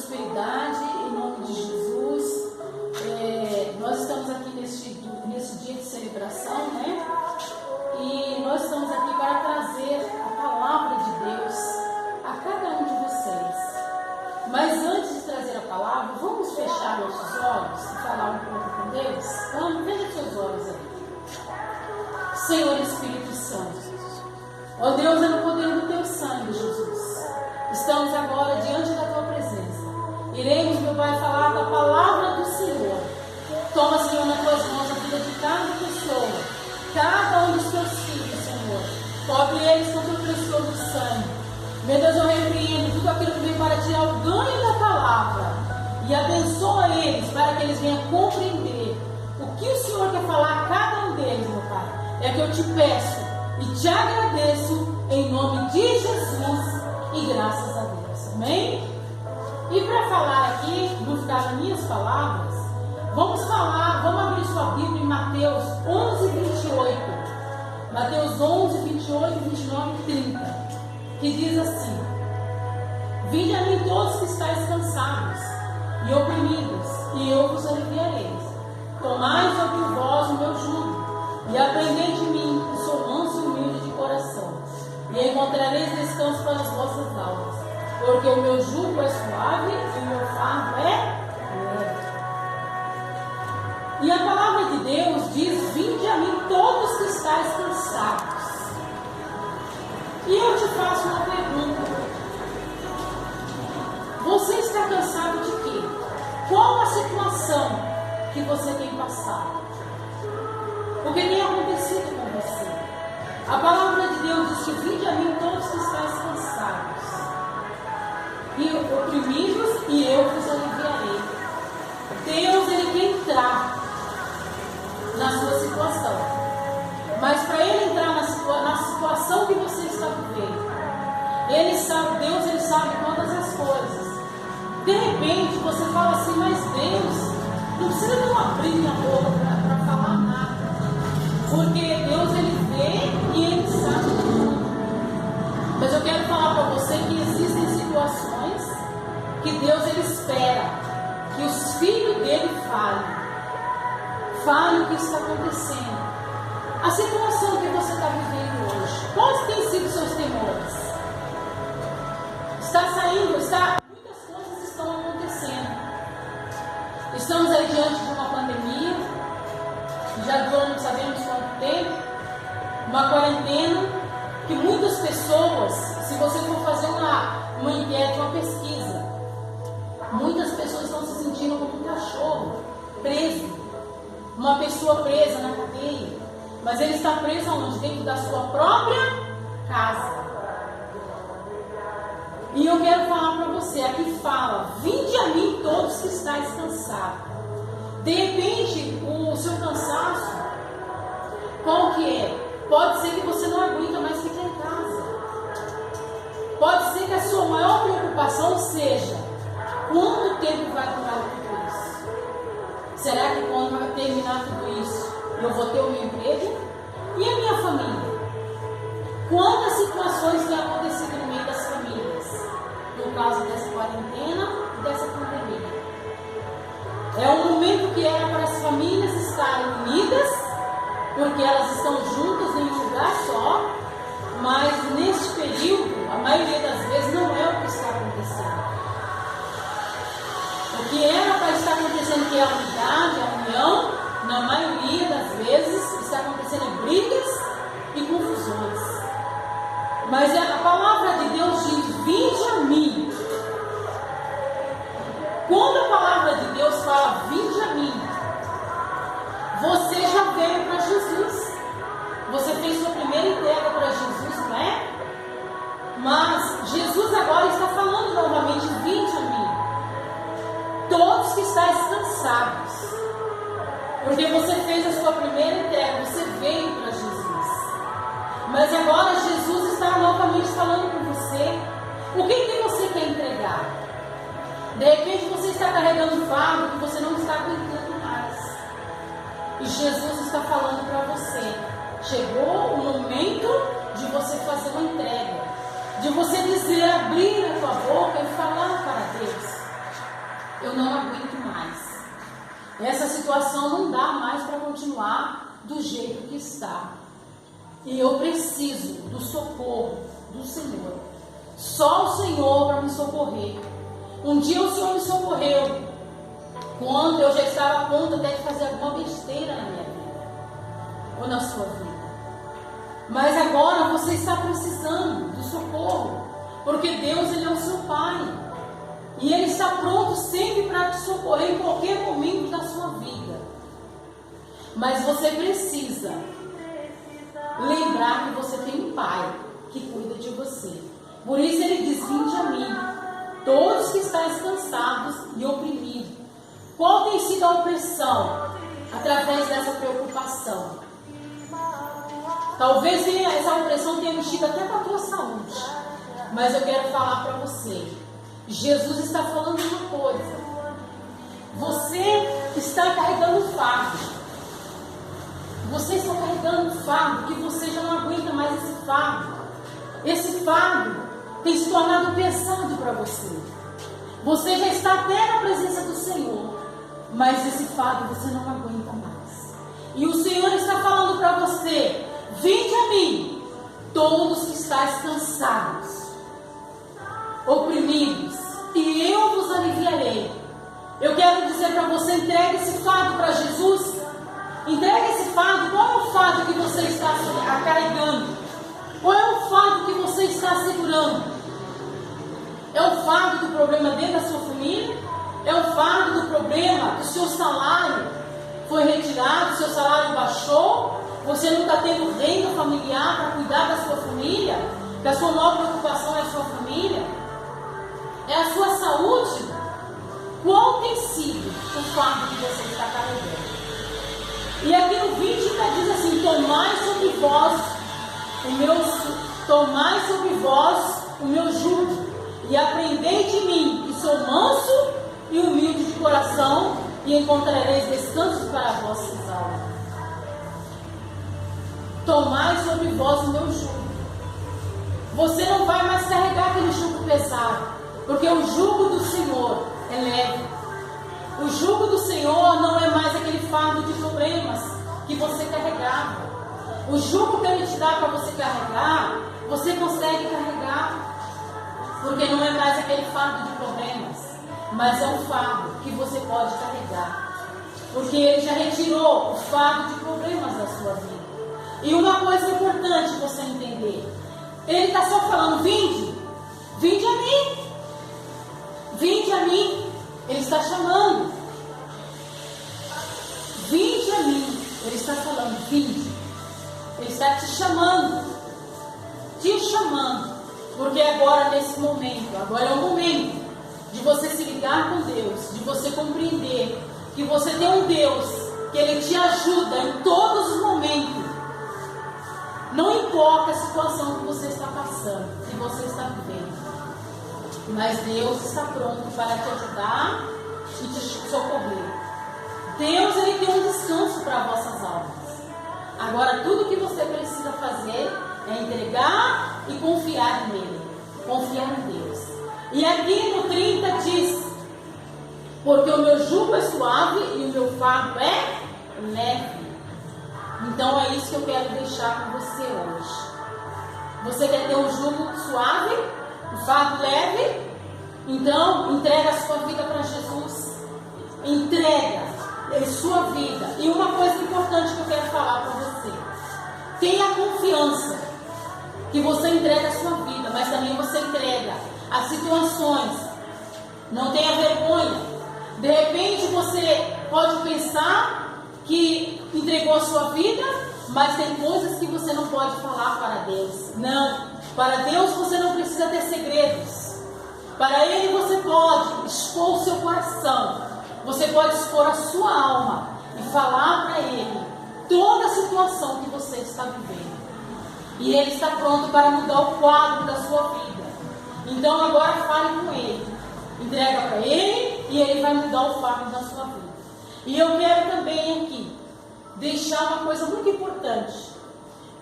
prosperidade, em nome de Jesus. Nós estamos aqui nesse dia de celebração, né? E nós estamos aqui para trazer a palavra de Deus a cada um de vocês. Mas antes de trazer a palavra, vamos fechar nossos olhos e falar um pouco com Deus? Vamos, feche seus olhos aí. Senhor Espírito Santo, ó Deus, é no poder do teu sangue, Jesus. Estamos agora diante da tua presença. Iremos, meu Pai, falar da palavra do Senhor. Toma, Senhor, nas tuas mãos a vida de cada pessoa, cada um dos teus filhos, Senhor. Cobre eles com o teu precioso sangue. Meu Deus, eu repreendo tudo aquilo que vem para tirar o ganho da palavra. E abençoa eles para que eles venham compreender o que o Senhor quer falar a cada um deles, meu Pai. É que eu te peço e te agradeço em nome de Jesus e graças a Deus. Amém? E para falar aqui, não ficar nas minhas palavras, vamos abrir sua Bíblia em Mateus 11, 28. Mateus 11, 28, 29 e 30. Que diz assim: Vinde a mim todos que estáis cansados e oprimidos, e eu vos aliviarei. Tomai sobre vós o meu jugo, e aprendei de mim, que sou manso e humilde de coração, e encontrareis descanso para as vossas almas, porque o meu jugo é suave e o meu fardo é leve. E a palavra de Deus diz: Vinde a mim todos que estáis cansados. E eu te faço uma pergunta: você está cansado de quê? Qual a situação que você tem passado? O que tem acontecido com você? A palavra de Deus diz que vinde a mim todos que estáis cansados e oprimidos, e eu vos aliviarei. Deus, Ele quer entrar na sua situação. Mas para Ele entrar na situação que você está vivendo, Ele sabe, Deus, Ele sabe todas as coisas. De repente você fala assim: mas Deus, não precisa de eu abrir minha boca para falar nada, porque Deus, Ele vê e Ele sabe tudo. Mas eu quero falar para você que existem situações que Deus, Ele espera que os filhos dele falem o que está acontecendo. A situação que você está vivendo hoje, quais têm sido seus temores? Muitas coisas estão acontecendo. Estamos aí diante de uma pandemia, já durou não sabemos quanto tempo, uma quarentena, que muitas pessoas, se você for fazer uma enquete, uma pesquisa, muitas pessoas estão se sentindo como um cachorro preso, uma pessoa presa na cadeia. Mas ele está preso aonde? Dentro da sua própria casa. E eu quero falar para você, aqui fala: vinde a mim todos que estáis cansados. De repente, o seu cansaço, qual que é? Pode ser que você não aguenta mais ficar em casa. Pode ser que a sua maior preocupação seja: quanto tempo vai durar tudo isso? Será que quando vai terminar tudo isso, eu vou ter o meu emprego? E a minha família? Quantas situações têm acontecido no meio das famílias por causa dessa quarentena e dessa pandemia? É um momento que era para as famílias estarem unidas, porque elas estão juntas em um lugar só, mas neste período, a maioria das vezes, não é o que está acontecendo. O que era para estar acontecendo, que é a unidade, a união, na maioria das vezes está acontecendo brigas e confusões. Mas a palavra de Deus diz: vinde a mim. Quando a palavra de Deus fala vinde a mim, você já veio para Jesus. Você fez sua primeira entrega para Jesus, não é? Mas Jesus agora está falando novamente: vinde a mim, todos que estáis cansados. Porque você fez a sua primeira entrega, você veio para Jesus. Mas agora Jesus está novamente falando com você: o que você quer entregar? De repente você está carregando um fardo que você não está aguentando mais. E Jesus está falando para você: chegou o momento de você fazer uma entrega, de você dizer, abrir a tua boca e falar para Deus. essa situação não dá mais para continuar do jeito que está. E eu preciso do socorro do Senhor. Só o Senhor para me socorrer. Um dia o Senhor me socorreu quando eu já estava a ponto até de fazer alguma besteira na minha vida ou na sua vida. Mas agora você está precisando do socorro, porque Deus, Ele é o seu Pai. E Ele está pronto sempre para te socorrer em qualquer momento da sua vida. Mas você precisa lembrar que você tem um Pai que cuida de você. Por isso Ele diz: vinde a mim, todos que estáis cansados e oprimidos. Qual tem sido a opressão através dessa preocupação? Talvez essa opressão tenha mexido até com a tua saúde. Mas eu quero falar para você, Jesus está falando uma coisa: você está carregando um fardo. Você está carregando um fardo que você já não aguenta mais esse fardo. Esse fardo tem se tornado pesado para você. Você já está até na presença do Senhor, mas esse fardo você não aguenta mais. E o Senhor está falando para você: vinde a mim, todos que estáis cansados, oprimidos, e eu vos aliviarei. Eu quero dizer para você: entregue esse fardo para Jesus. Entregue esse fardo. Qual é o fardo que você está carregando? Qual é o fardo que você está segurando? É o fardo do problema dentro da sua família? É o fardo do problema que o seu salário foi retirado, o seu salário baixou, você não está tendo renda familiar para cuidar da sua família, que a sua maior preocupação é a sua família? É a sua saúde? Qual tem sido o fardo que você está carregando? E aqui no 20 diz assim: tomai sobre vós o meu jugo, e aprendei de mim, que sou manso e humilde de coração, e encontrareis descanso para vossas almas. Tomai sobre vós o meu jugo. Você não vai mais carregar aquele jugo pesado, porque o jugo do Senhor é leve. O jugo do Senhor não é mais aquele fardo de problemas que você carregava. O jugo que Ele te dá para você carregar, você consegue carregar, porque não é mais aquele fardo de problemas, mas é um fardo que você pode carregar, porque Ele já retirou o fardo de problemas da sua vida. E uma coisa importante você entender: Ele está só falando: vinde, vinde a mim, vinde a mim. Ele está chamando: vinde a mim. Ele está falando: vinde. Ele está te chamando, porque agora, nesse momento, agora é o momento de você se ligar com Deus, de você compreender que você tem um Deus que Ele te ajuda em todos os momentos. Não importa a situação que você está passando, que você está vivendo, mas Deus está pronto para te ajudar e te socorrer. Deus, Ele tem um descanso para as vossas almas. Agora, tudo que você precisa fazer é entregar e confiar nele, confiar em Deus. E aqui no 30 diz: porque o meu jugo é suave e o meu fardo é leve. Então é isso que eu quero deixar com você hoje. Você quer ter um jugo suave, um fardo leve? Então entrega a sua vida para Jesus. Entrega a sua vida. E uma coisa importante que eu quero falar para você: tenha confiança que você entrega a sua vida, mas também você entrega as situações. Não tenha vergonha. De repente você pode pensar que entregou a sua vida, mas tem coisas que você não pode falar para Deus. Não, para Deus você não precisa ter segredos. Para Ele você pode expor o seu coração, você pode expor a sua alma e falar para Ele toda a situação que você está vivendo. E Ele está pronto para mudar o quadro da sua vida. Então agora fale com Ele, entrega para Ele e Ele vai mudar o quadro da sua vida. E eu quero também aqui deixar uma coisa muito importante.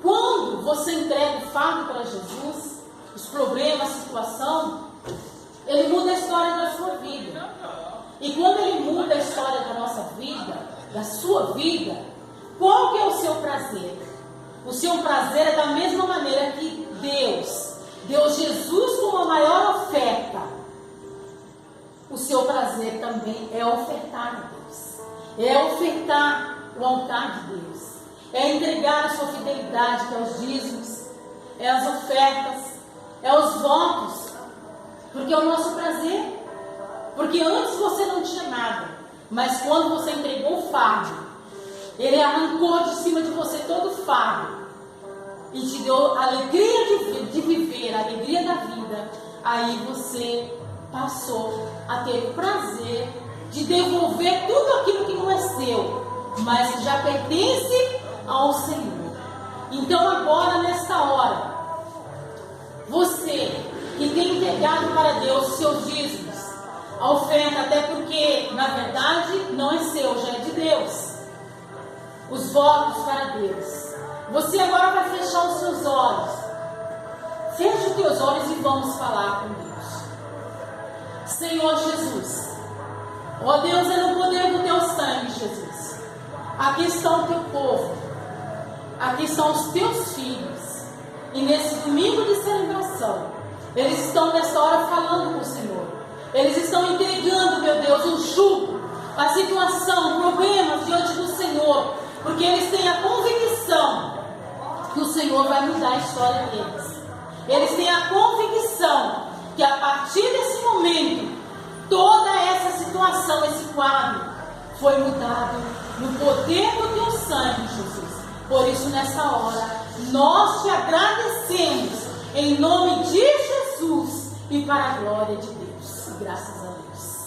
Quando você entrega o fardo para Jesus, os problemas, a situação, Ele muda a história da sua vida. E quando Ele muda a história da nossa vida, da sua vida, qual que é o seu prazer? O seu prazer é da mesma maneira que Deus deu Jesus como a maior oferta. O seu prazer também é ofertar a Deus. É ofertar o altar de Deus. É entregar a sua fidelidade, que é os dízimos, é as ofertas, é os votos. Porque é o nosso prazer. Porque antes você não tinha nada, mas quando você entregou o fardo, Ele arrancou de cima de você todo o fardo e te deu a alegria de viver, a alegria da vida. Aí você passou a ter o prazer de devolver tudo aquilo que não é seu, mas que já pertence ao Senhor. Então agora, nesta hora, você que tem entregado para Deus os seus dízimos, a oferta, até porque na verdade não é seu, já é de Deus, os votos para Deus, você agora vai fechar os seus olhos. Feche os teus olhos e vamos falar com Deus. Senhor Jesus, ó Deus, é no poder do teu sangue, Jesus. Aqui está o teu povo, aqui estão os teus filhos, e nesse domingo de celebração, eles estão nesta hora falando com o Senhor. Eles estão entregando, meu Deus, o jugo, a situação, problemas diante do Senhor, porque eles têm a convicção que o Senhor vai mudar a história deles. Eles têm a convicção que a partir desse momento, toda essa situação, esse quadro, foi mudado no poder do teu sangue, Jesus. Por isso, nessa hora, nós te agradecemos em nome de Jesus e para a glória de Deus. Graças a Deus.